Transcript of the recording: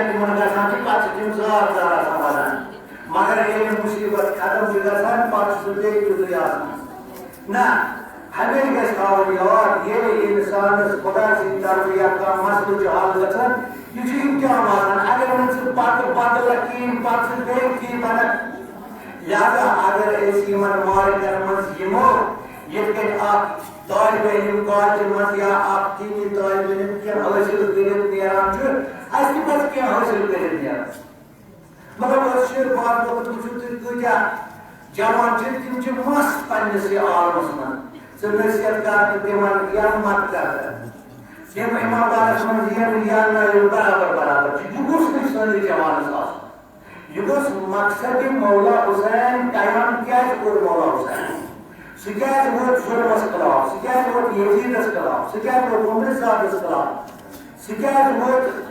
tension تمہن گژھان چھِ پتہٕ چھِ تِم زار زار آسان وَنان مگر ییٚلہِ مُصیٖبت ختم چھِ گژھان پتہٕ چھُ سُہ بیٚیہِ تیُتھُے آسان نہ ہمیشہِ گژھِ تھاوُن یاد ییٚلہِ اِنسانَس خۄدا سٕنٛدِ طرفہٕ یا کانٛہہ مسلہٕ چھُ حل گژھان یہِ چھُ اِمتحان آسان اگر نہٕ ژٕ پتہٕ بدلکھ کِہیٖنۍ پتہٕ چھُ بیٚیہِ کینٛہہ بنان لہذا اگر أسۍ یِمن مارکن منٛز یِمو یِتھ کٔنۍ اکھ طالبہِ علم کالجن منٛز یا اکھ دینی طالبہِ علم کینٛہہ حٲصِل کٔرِتھ نیران چھُ اَسہِ تہِ پزِ کینٛہہ حٲصِل کٔرِتھ نیران مگر أسۍ چھِ بعض وقت وٕچھِو تُہۍ کۭتیاہ جوان چھِ تِم چھِ مست پننِسٕے عالمس منٛز ژٕ نصیحت کر تہٕ تِمن یا مت کر تِم ایماندارس منٛز یِن یا نٲیِو برابر برابر چھِ یہِ گوٚژھ نہٕ سٲنِس جوانس آسُن یہ گوٚژھ مقصد مولا حسین قیام کیٛازِ کوٚر مولا حسین سُہ کیٛازِ ووت ظُلمس خلاف سُہ کیٛازِ ووت یزیٖدس خلاف سُہ کیٛازِ ووت عمرِ صاحبس خلاف سُہ کیٛازِ ووت